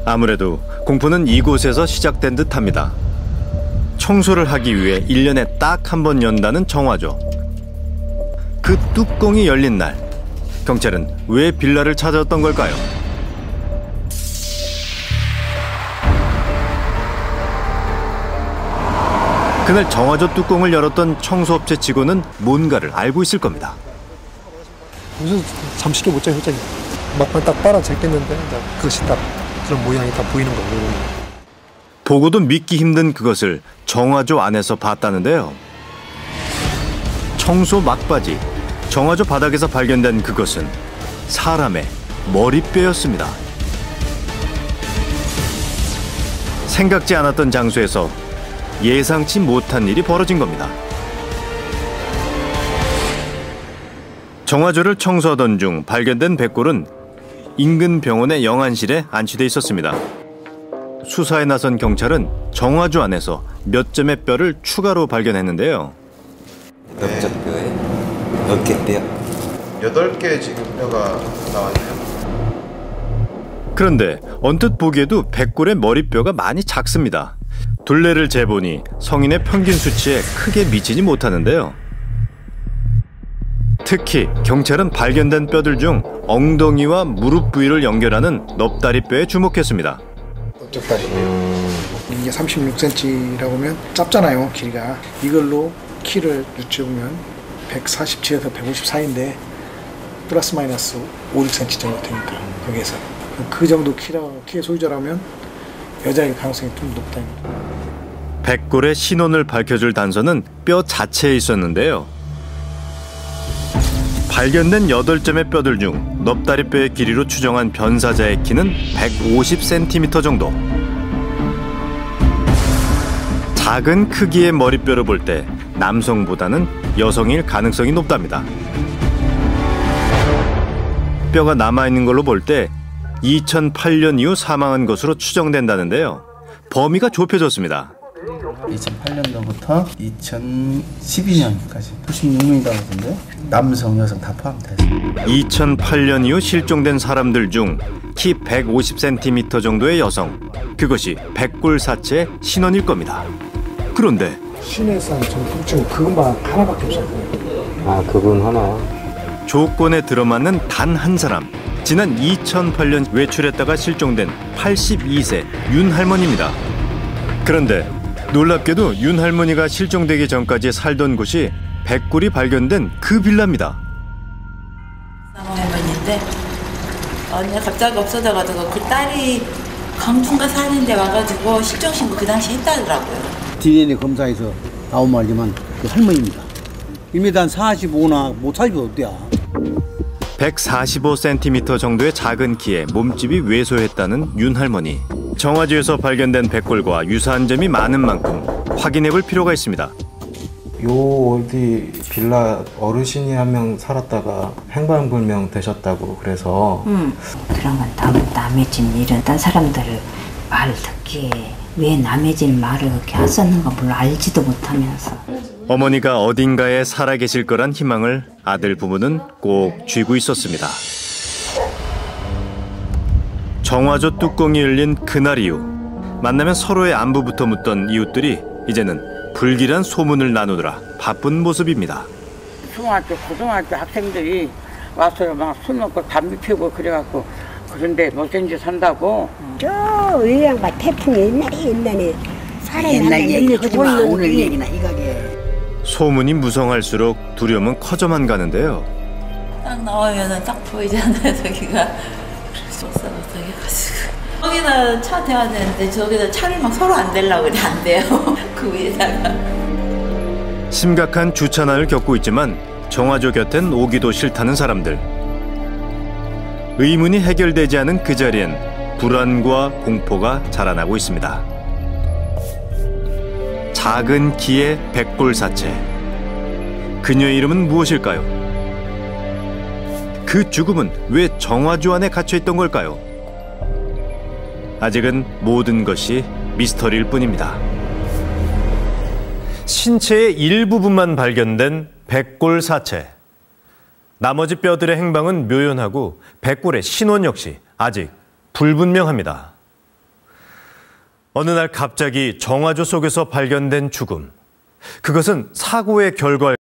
아무래도 공포는 이곳에서 시작된 듯합니다. 청소를 하기 위해 1년에 딱 한 번 연다는 정화조. 그 뚜껑이 열린 날, 경찰은 왜 빌라를 찾았던 걸까요? 그날 정화조 뚜껑을 열었던 청소업체 직원은 뭔가를 알고 있을 겁니다. 무슨 잠시도 못 자요, 갑자기. 막판 딱 빨아 제꼈는데 그것이 딱 그런 모양이 다 보이는 거고. 보고도 믿기 힘든 그것을 정화조 안에서 봤다는데요. 청소 막바지, 정화조 바닥에서 발견된 그것은 사람의 머리뼈였습니다. 생각지 않았던 장소에서 예상치 못한 일이 벌어진 겁니다. 정화조를 청소하던 중 발견된 백골은 인근 병원의 영안실에 안치돼 있었습니다. 수사에 나선 경찰은 정화조 안에서 몇 점의 뼈를 추가로 발견했는데요. 몇 점 뼈에? 몇 개 뼈? 8개 지금 뼈가 나왔네요. 그런데 언뜻 보기에도 백골의 머리뼈가 많이 작습니다. 둘레를 재보니 성인의 평균 수치에 크게 미치지 못하는데요. 특히 경찰은 발견된 뼈들 중 엉덩이와 무릎 부위를 연결하는 넙다리뼈에 주목했습니다. 넙적다리예요. 이게 36cm라고 하면 짧잖아요, 길이가. 이걸로 키를 유추해보면 147에서 150 사이인데 플러스 마이너스 5, 6cm 정도 되니까 거기에서 그 정도 키의 소유자라면 여자일 가능성이 좀 높다. 백골의 신원을 밝혀줄 단서는 뼈 자체에 있었는데요. 발견된 8점의 뼈들 중 넙다리뼈의 길이로 추정한 변사자의 키는 150cm 정도. 작은 크기의 머리뼈를 볼 때 남성보다는 여성일 가능성이 높답니다. 뼈가 남아있는 걸로 볼 때 2008년 이후 사망한 것으로 추정된다는데요. 범위가 좁혀졌습니다. 2008년도부터 2012년까지 96명이라고 하던데 남성, 여성 다 포함돼서 2008년 이후 실종된 사람들 중 키 150cm 정도의 여성, 그것이 백골 사체의 신원일 겁니다. 그런데 시내에서 전통증 그것만 하나밖에 없어요. 아, 그분 하나. 조건에 들어맞는 단 한 사람, 지난 2008년 외출했다가 실종된 82세 윤 할머니입니다. 그런데 놀랍게도 윤 할머니가 실종되기 전까지 살던 곳이 백골이 발견된 그 빌라입니다. 할머니인데 언니가 갑자기 없어져가지고 그 딸이 강중가 사는데 와가지고 실종신고 그 당시 했다더라고요. DNA 검사에서 나온 말이지만 그 할머니입니다. 1m 한 45나 못 살기도 어때야. 145cm 정도의 작은 키에 몸집이 왜소했다는 윤 할머니. 정화조에서 발견된 백골과 유사한 점이 많은 만큼 확인해볼 필요가 있습니다. 요 어디 빌라 어르신이 한 명 살았다가 행방불명 되셨다고 그래서 그러면 남의 집 일은 딴 사람들을 말을 듣기에 왜 남의 집 말을 그렇게 하셨는가 몰라 알지도 못하면서. 어머니가 어딘가에 살아계실 거란 희망을 아들 부부는 꼭 쥐고 있었습니다. 정화조 뚜껑이 열린 그날 이후 만나면 서로의 안부부터 묻던 이웃들이 이제는 불길한 소문을 나누느라 바쁜 모습입니다. 중학교, 고등학교 학생들이 와서 막 술 먹고 담배 피우고 그래갖고 그런데 못된 짓 산다고. 저 의왕바 태풍이 옛날에 사람이 옛날 얘기 하지 마. 죽었는데. 오늘 얘기나 이가게. 소문이 무성할수록 두려움은 커져만 가는데요. 딱 나오면은 딱 보이잖아요, 저기가. 그래서 해가지고 거기다 차 대야 되는데 저기다 차를 막 서로 안 대려고 그래. 안 돼요. 그 위에다가. 심각한 주차난을 겪고 있지만 정화조 곁엔 오기도 싫다는 사람들. 의문이 해결되지 않은 그 자리엔 불안과 공포가 자라나고 있습니다. 작은 키의 백골 사체. 그녀의 이름은 무엇일까요? 그 죽음은 왜 정화조 안에 갇혀있던 걸까요? 아직은 모든 것이 미스터리일 뿐입니다. 신체의 일부분만 발견된 백골 사체. 나머지 뼈들의 행방은 묘연하고 백골의 신원 역시 아직 불분명합니다. 어느 날 갑자기 정화조 속에서 발견된 죽음. 그것은 사고의 결과